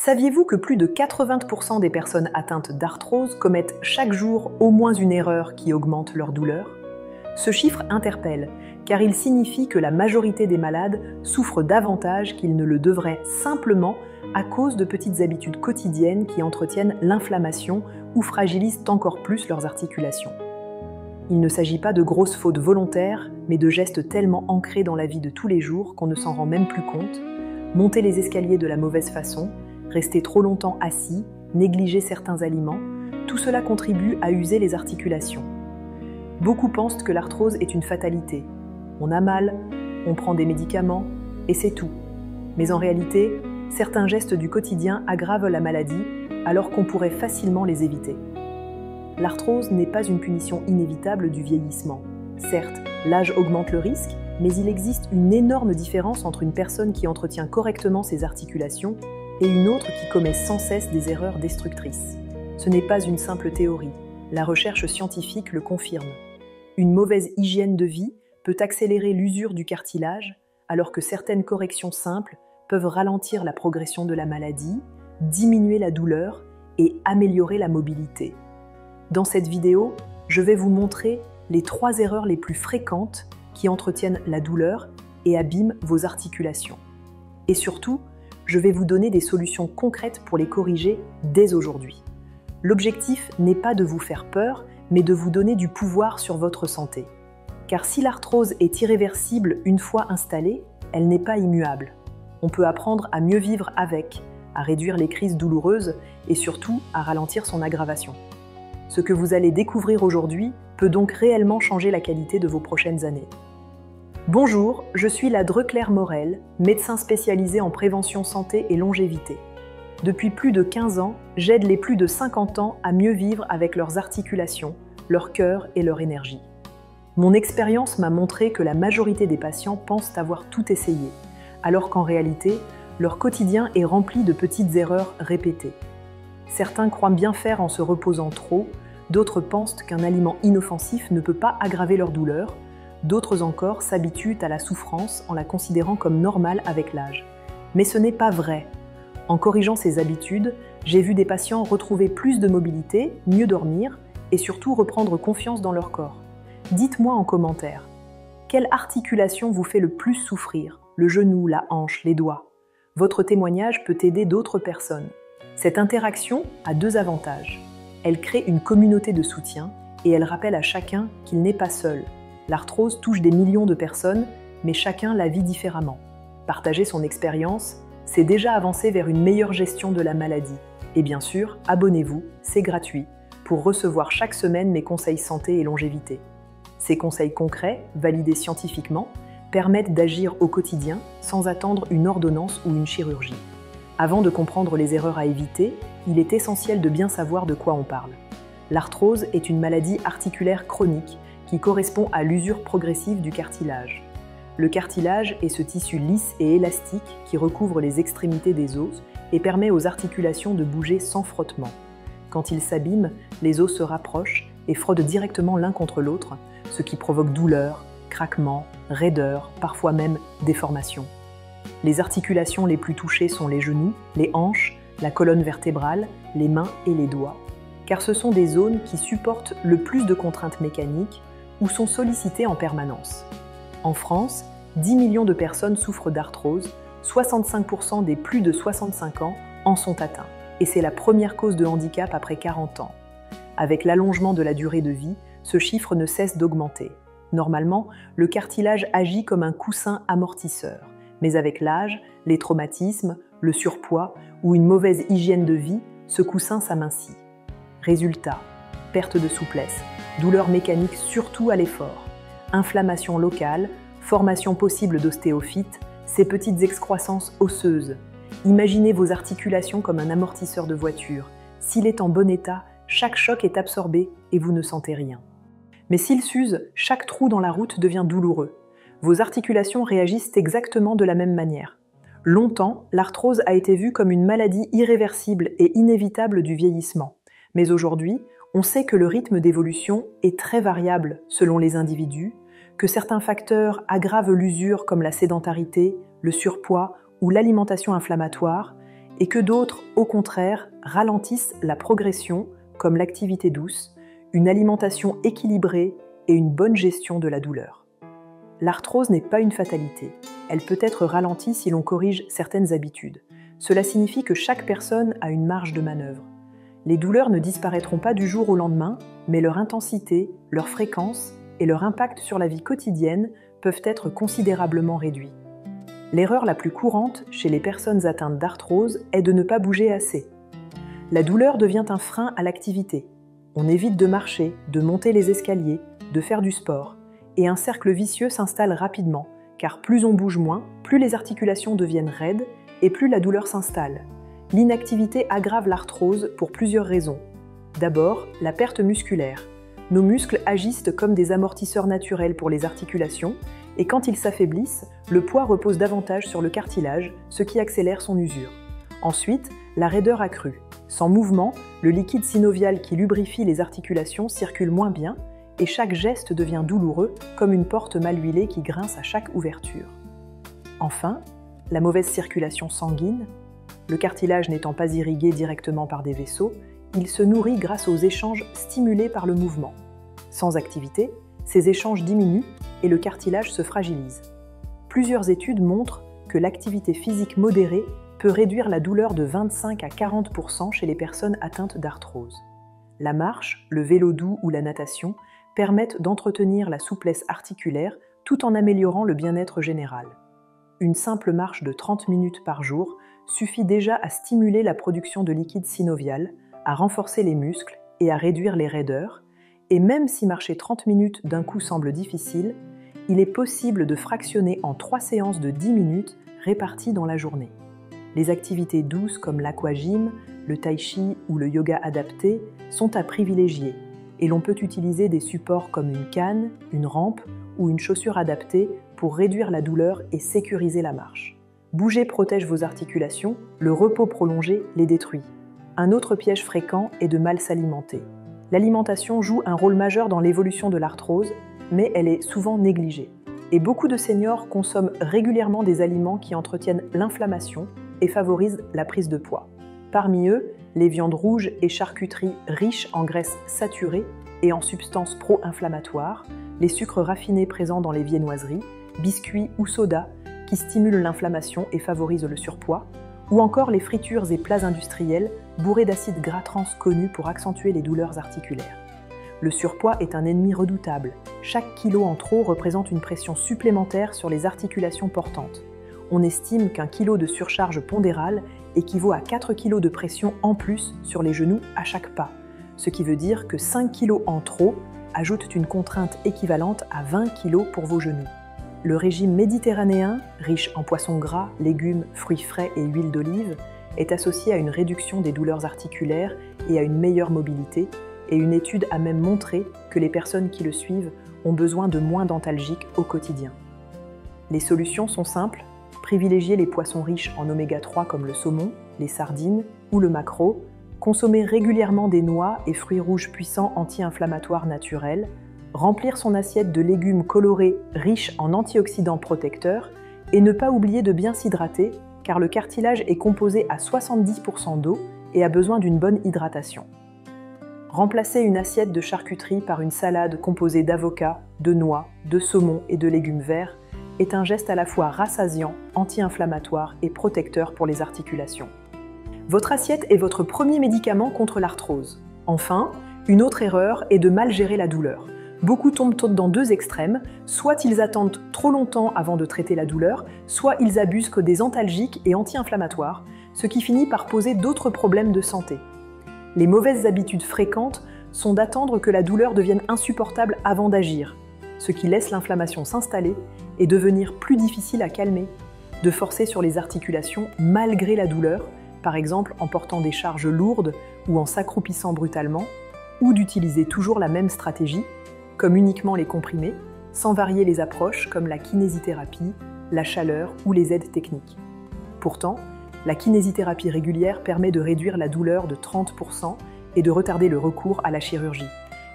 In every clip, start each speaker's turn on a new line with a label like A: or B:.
A: Saviez-vous que plus de 80% des personnes atteintes d'arthrose commettent chaque jour au moins une erreur qui augmente leur douleur? Ce chiffre interpelle, car il signifie que la majorité des malades souffrent davantage qu'ils ne le devraient simplement à cause de petites habitudes quotidiennes qui entretiennent l'inflammation ou fragilisent encore plus leurs articulations. Il ne s'agit pas de grosses fautes volontaires, mais de gestes tellement ancrés dans la vie de tous les jours qu'on ne s'en rend même plus compte. Monter les escaliers de la mauvaise façon, rester trop longtemps assis, négliger certains aliments, tout cela contribue à user les articulations. Beaucoup pensent que l'arthrose est une fatalité. On a mal, on prend des médicaments, et c'est tout. Mais en réalité, certains gestes du quotidien aggravent la maladie, alors qu'on pourrait facilement les éviter. L'arthrose n'est pas une punition inévitable du vieillissement. Certes, l'âge augmente le risque, mais il existe une énorme différence entre une personne qui entretient correctement ses articulations et une autre qui commet sans cesse des erreurs destructrices. Ce n'est pas une simple théorie, la recherche scientifique le confirme. Une mauvaise hygiène de vie peut accélérer l'usure du cartilage, alors que certaines corrections simples peuvent ralentir la progression de la maladie, diminuer la douleur et améliorer la mobilité. Dans cette vidéo, je vais vous montrer les 3 erreurs les plus fréquentes qui entretiennent la douleur et abîment vos articulations. Et surtout, je vais vous donner des solutions concrètes pour les corriger dès aujourd'hui. L'objectif n'est pas de vous faire peur, mais de vous donner du pouvoir sur votre santé. Car si l'arthrose est irréversible une fois installée, elle n'est pas immuable. On peut apprendre à mieux vivre avec, à réduire les crises douloureuses et surtout à ralentir son aggravation. Ce que vous allez découvrir aujourd'hui peut donc réellement changer la qualité de vos prochaines années. Bonjour, je suis la Dre Claire Morel, médecin spécialisé en prévention santé et longévité. Depuis plus de 15 ans, j'aide les plus de 50 ans à mieux vivre avec leurs articulations, leur cœur et leur énergie. Mon expérience m'a montré que la majorité des patients pensent avoir tout essayé, alors qu'en réalité, leur quotidien est rempli de petites erreurs répétées. Certains croient bien faire en se reposant trop, d'autres pensent qu'un aliment inoffensif ne peut pas aggraver leur douleur, d'autres encore s'habituent à la souffrance en la considérant comme normale avec l'âge. Mais ce n'est pas vrai. En corrigeant ces habitudes, j'ai vu des patients retrouver plus de mobilité, mieux dormir et surtout reprendre confiance dans leur corps. Dites-moi en commentaire, quelle articulation vous fait le plus souffrir? Le genou, la hanche, les doigts? Votre témoignage peut aider d'autres personnes. Cette interaction a 2 avantages. Elle crée une communauté de soutien et elle rappelle à chacun qu'il n'est pas seul. L'arthrose touche des millions de personnes, mais chacun la vit différemment. Partager son expérience, c'est déjà avancer vers une meilleure gestion de la maladie. Et bien sûr, abonnez-vous, c'est gratuit, pour recevoir chaque semaine mes conseils santé et longévité. Ces conseils concrets, validés scientifiquement, permettent d'agir au quotidien sans attendre une ordonnance ou une chirurgie. Avant de comprendre les erreurs à éviter, il est essentiel de bien savoir de quoi on parle. L'arthrose est une maladie articulaire chronique qui correspond à l'usure progressive du cartilage. Le cartilage est ce tissu lisse et élastique qui recouvre les extrémités des os et permet aux articulations de bouger sans frottement. Quand il s'abîme, les os se rapprochent et frottent directement l'un contre l'autre, ce qui provoque douleur, craquement, raideur, parfois même déformation. Les articulations les plus touchées sont les genoux, les hanches, la colonne vertébrale, les mains et les doigts, car ce sont des zones qui supportent le plus de contraintes mécaniques ou sont sollicitées en permanence. En France, 10 millions de personnes souffrent d'arthrose, 65% des plus de 65 ans en sont atteints, et c'est la première cause de handicap après 40 ans. Avec l'allongement de la durée de vie, ce chiffre ne cesse d'augmenter. Normalement, le cartilage agit comme un coussin amortisseur, mais avec l'âge, les traumatismes, le surpoids ou une mauvaise hygiène de vie, ce coussin s'amincit. Résultat, perte de souplesse, douleur mécanique surtout à l'effort, inflammation locale, formation possible d'ostéophytes, ces petites excroissances osseuses. Imaginez vos articulations comme un amortisseur de voiture. S'il est en bon état, chaque choc est absorbé et vous ne sentez rien. Mais s'il s'use, chaque trou dans la route devient douloureux. Vos articulations réagissent exactement de la même manière. Longtemps, l'arthrose a été vue comme une maladie irréversible et inévitable du vieillissement. Mais aujourd'hui, on sait que le rythme d'évolution est très variable selon les individus, que certains facteurs aggravent l'usure comme la sédentarité, le surpoids ou l'alimentation inflammatoire, et que d'autres, au contraire, ralentissent la progression, comme l'activité douce, une alimentation équilibrée et une bonne gestion de la douleur. L'arthrose n'est pas une fatalité. Elle peut être ralentie si l'on corrige certaines habitudes. Cela signifie que chaque personne a une marge de manœuvre. Les douleurs ne disparaîtront pas du jour au lendemain, mais leur intensité, leur fréquence et leur impact sur la vie quotidienne peuvent être considérablement réduits. L'erreur la plus courante chez les personnes atteintes d'arthrose est de ne pas bouger assez. La douleur devient un frein à l'activité. On évite de marcher, de monter les escaliers, de faire du sport, et un cercle vicieux s'installe rapidement, car plus on bouge moins, plus les articulations deviennent raides et plus la douleur s'installe. L'inactivité aggrave l'arthrose pour plusieurs raisons. D'abord, la perte musculaire. Nos muscles agissent comme des amortisseurs naturels pour les articulations, et quand ils s'affaiblissent, le poids repose davantage sur le cartilage, ce qui accélère son usure. Ensuite, la raideur accrue. Sans mouvement, le liquide synovial qui lubrifie les articulations circule moins bien, et chaque geste devient douloureux, comme une porte mal huilée qui grince à chaque ouverture. Enfin, la mauvaise circulation sanguine. Le cartilage n'étant pas irrigué directement par des vaisseaux, il se nourrit grâce aux échanges stimulés par le mouvement. Sans activité, ces échanges diminuent et le cartilage se fragilise. Plusieurs études montrent que l'activité physique modérée peut réduire la douleur de 25 à 40% chez les personnes atteintes d'arthrose. La marche, le vélo doux ou la natation permettent d'entretenir la souplesse articulaire tout en améliorant le bien-être général. Une simple marche de 30 minutes par jour suffit déjà à stimuler la production de liquide synovial, à renforcer les muscles et à réduire les raideurs, et même si marcher 30 minutes d'un coup semble difficile, il est possible de fractionner en 3 séances de 10 minutes réparties dans la journée. Les activités douces comme l'aquagym, le tai chi ou le yoga adapté sont à privilégier, et l'on peut utiliser des supports comme une canne, une rampe ou une chaussure adaptée pour réduire la douleur et sécuriser la marche. Bouger protège vos articulations, le repos prolongé les détruit. Un autre piège fréquent est de mal s'alimenter. L'alimentation joue un rôle majeur dans l'évolution de l'arthrose, mais elle est souvent négligée. Et beaucoup de seniors consomment régulièrement des aliments qui entretiennent l'inflammation et favorisent la prise de poids. Parmi eux, les viandes rouges et charcuteries riches en graisses saturées et en substances pro-inflammatoires, les sucres raffinés présents dans les viennoiseries, biscuits ou sodas qui stimulent l'inflammation et favorisent le surpoids, ou encore les fritures et plats industriels bourrés d'acides gras trans connus pour accentuer les douleurs articulaires. Le surpoids est un ennemi redoutable. Chaque kilo en trop représente une pression supplémentaire sur les articulations portantes. On estime qu'un kilo de surcharge pondérale équivaut à 4 kg de pression en plus sur les genoux à chaque pas, ce qui veut dire que 5 kg en trop ajoutent une contrainte équivalente à 20 kg pour vos genoux. Le régime méditerranéen, riche en poissons gras, légumes, fruits frais et huile d'olive, est associé à une réduction des douleurs articulaires et à une meilleure mobilité, et une étude a même montré que les personnes qui le suivent ont besoin de moins d'antalgiques au quotidien. Les solutions sont simples: privilégier les poissons riches en oméga 3 comme le saumon, les sardines ou le maquereau, consommer régulièrement des noix et fruits rouges puissants anti-inflammatoires naturels, remplir son assiette de légumes colorés riches en antioxydants protecteurs et ne pas oublier de bien s'hydrater car le cartilage est composé à 70% d'eau et a besoin d'une bonne hydratation. Remplacer une assiette de charcuterie par une salade composée d'avocats, de noix, de saumon et de légumes verts est un geste à la fois rassasiant, anti-inflammatoire et protecteur pour les articulations. Votre assiette est votre premier médicament contre l'arthrose. Enfin, une autre erreur est de mal gérer la douleur. Beaucoup tombent dans deux extrêmes, soit ils attendent trop longtemps avant de traiter la douleur, soit ils abusent que des antalgiques et anti-inflammatoires, ce qui finit par poser d'autres problèmes de santé. Les mauvaises habitudes fréquentes sont d'attendre que la douleur devienne insupportable avant d'agir, ce qui laisse l'inflammation s'installer et devenir plus difficile à calmer, de forcer sur les articulations malgré la douleur, par exemple en portant des charges lourdes ou en s'accroupissant brutalement, ou d'utiliser toujours la même stratégie, comme uniquement les comprimés, sans varier les approches comme la kinésithérapie, la chaleur ou les aides techniques. Pourtant, la kinésithérapie régulière permet de réduire la douleur de 30% et de retarder le recours à la chirurgie.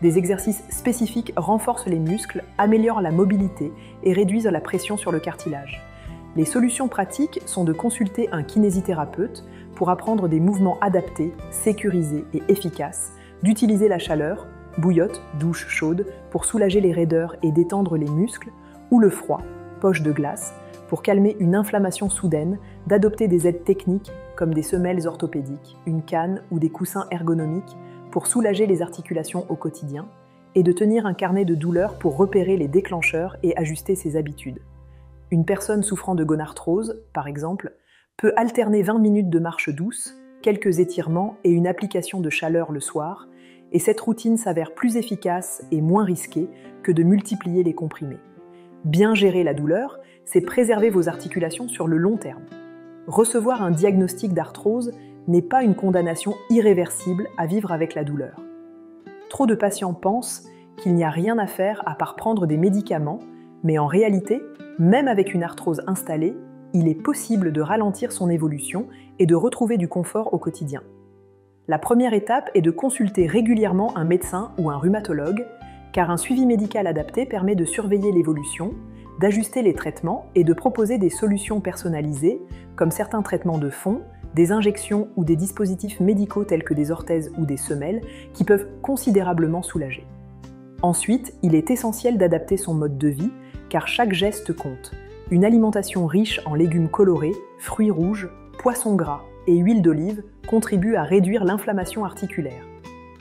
A: Des exercices spécifiques renforcent les muscles, améliorent la mobilité et réduisent la pression sur le cartilage. Les solutions pratiques sont de consulter un kinésithérapeute pour apprendre des mouvements adaptés, sécurisés et efficaces, d'utiliser la chaleur, bouillotte, douche chaude, pour soulager les raideurs et détendre les muscles, ou le froid, poche de glace, pour calmer une inflammation soudaine, d'adopter des aides techniques comme des semelles orthopédiques, une canne ou des coussins ergonomiques pour soulager les articulations au quotidien, et de tenir un carnet de douleurs pour repérer les déclencheurs et ajuster ses habitudes. Une personne souffrant de gonarthrose, par exemple, peut alterner 20 minutes de marche douce, quelques étirements et une application de chaleur le soir, et cette routine s'avère plus efficace et moins risquée que de multiplier les comprimés. Bien gérer la douleur, c'est préserver vos articulations sur le long terme. Recevoir un diagnostic d'arthrose n'est pas une condamnation irréversible à vivre avec la douleur. Trop de patients pensent qu'il n'y a rien à faire à part prendre des médicaments, mais en réalité, même avec une arthrose installée, il est possible de ralentir son évolution et de retrouver du confort au quotidien. La première étape est de consulter régulièrement un médecin ou un rhumatologue, car un suivi médical adapté permet de surveiller l'évolution, d'ajuster les traitements et de proposer des solutions personnalisées, comme certains traitements de fond, des injections ou des dispositifs médicaux tels que des orthèses ou des semelles, qui peuvent considérablement soulager. Ensuite, il est essentiel d'adapter son mode de vie, car chaque geste compte. Une alimentation riche en légumes colorés, fruits rouges, poissons gras et huile d'olive contribue à réduire l'inflammation articulaire.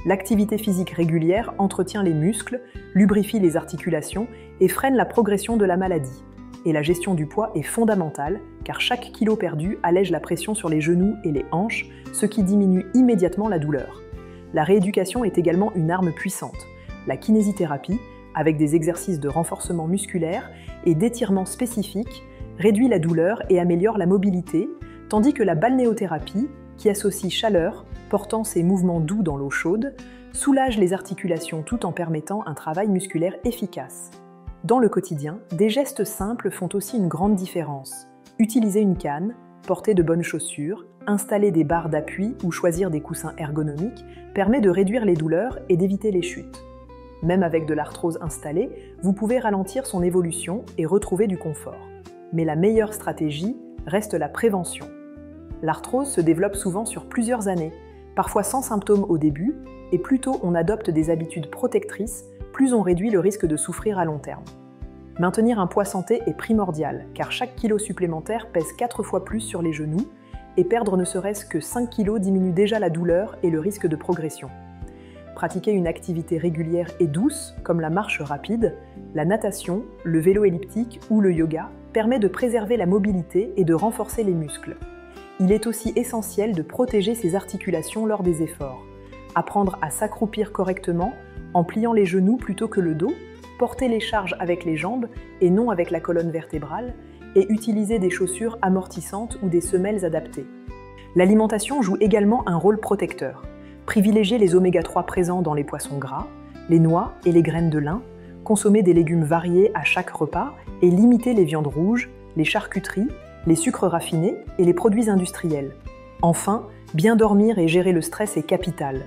A: L'activité physique régulière entretient les muscles, lubrifie les articulations et freine la progression de la maladie. Et la gestion du poids est fondamentale, car chaque kilo perdu allège la pression sur les genoux et les hanches, ce qui diminue immédiatement la douleur. La rééducation est également une arme puissante. La kinésithérapie, avec des exercices de renforcement musculaire et d'étirement spécifiques, réduit la douleur et améliore la mobilité, tandis que la balnéothérapie, qui associe chaleur, portant ses mouvements doux dans l'eau chaude, soulage les articulations tout en permettant un travail musculaire efficace. Dans le quotidien, des gestes simples font aussi une grande différence. Utiliser une canne, porter de bonnes chaussures, installer des barres d'appui ou choisir des coussins ergonomiques permet de réduire les douleurs et d'éviter les chutes. Même avec de l'arthrose installée, vous pouvez ralentir son évolution et retrouver du confort. Mais la meilleure stratégie reste la prévention. L'arthrose se développe souvent sur plusieurs années, parfois sans symptômes au début, et plus tôt on adopte des habitudes protectrices, plus on réduit le risque de souffrir à long terme. Maintenir un poids santé est primordial, car chaque kilo supplémentaire pèse 4 fois plus sur les genoux, et perdre ne serait-ce que 5 kg diminue déjà la douleur et le risque de progression. Pratiquer une activité régulière et douce, comme la marche rapide, la natation, le vélo elliptique ou le yoga, permet de préserver la mobilité et de renforcer les muscles. Il est aussi essentiel de protéger ses articulations lors des efforts. Apprendre à s'accroupir correctement en pliant les genoux plutôt que le dos, porter les charges avec les jambes et non avec la colonne vertébrale, et utiliser des chaussures amortissantes ou des semelles adaptées. L'alimentation joue également un rôle protecteur. Privilégier les oméga-3 présents dans les poissons gras, les noix et les graines de lin, consommer des légumes variés à chaque repas et limiter les viandes rouges, les charcuteries, les sucres raffinés et les produits industriels. Enfin, bien dormir et gérer le stress est capital.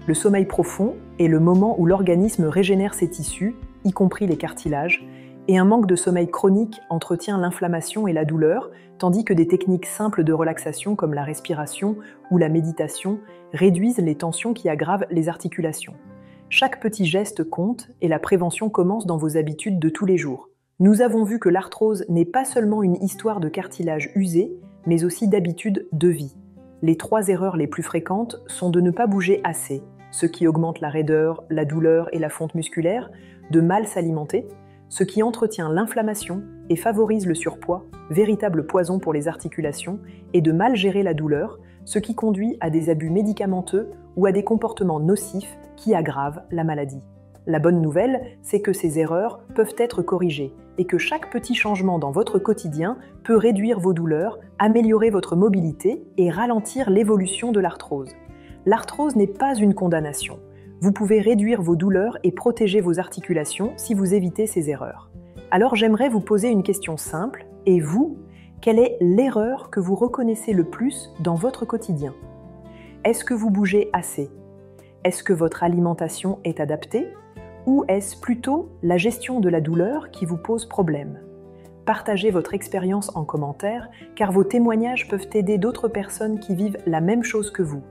A: Le sommeil profond est le moment où l'organisme régénère ses tissus, y compris les cartilages, et un manque de sommeil chronique entretient l'inflammation et la douleur, tandis que des techniques simples de relaxation comme la respiration ou la méditation réduisent les tensions qui aggravent les articulations. Chaque petit geste compte et la prévention commence dans vos habitudes de tous les jours. Nous avons vu que l'arthrose n'est pas seulement une histoire de cartilage usé, mais aussi d'habitudes de vie. Les 3 erreurs les plus fréquentes sont de ne pas bouger assez, ce qui augmente la raideur, la douleur et la fonte musculaire, de mal s'alimenter, ce qui entretient l'inflammation et favorise le surpoids, véritable poison pour les articulations, et de mal gérer la douleur, ce qui conduit à des abus médicamenteux ou à des comportements nocifs qui aggravent la maladie. La bonne nouvelle, c'est que ces erreurs peuvent être corrigées et que chaque petit changement dans votre quotidien peut réduire vos douleurs, améliorer votre mobilité et ralentir l'évolution de l'arthrose. L'arthrose n'est pas une condamnation. Vous pouvez réduire vos douleurs et protéger vos articulations si vous évitez ces erreurs. Alors j'aimerais vous poser une question simple. Et vous, quelle est l'erreur que vous reconnaissez le plus dans votre quotidien? Est-ce que vous bougez assez? Est-ce que votre alimentation est adaptée? Ou est-ce plutôt la gestion de la douleur qui vous pose problème? partagez votre expérience en commentaire, car vos témoignages peuvent aider d'autres personnes qui vivent la même chose que vous.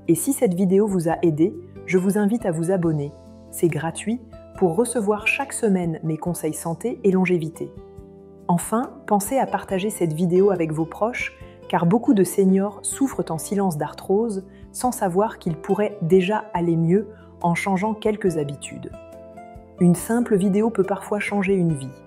A: Et si cette vidéo vous a aidé, je vous invite à vous abonner. C'est gratuit pour recevoir chaque semaine mes conseils santé et longévité. Enfin, pensez à partager cette vidéo avec vos proches, car beaucoup de seniors souffrent en silence d'arthrose sans savoir qu'ils pourraient déjà aller mieux en changeant quelques habitudes. Une simple vidéo peut parfois changer une vie.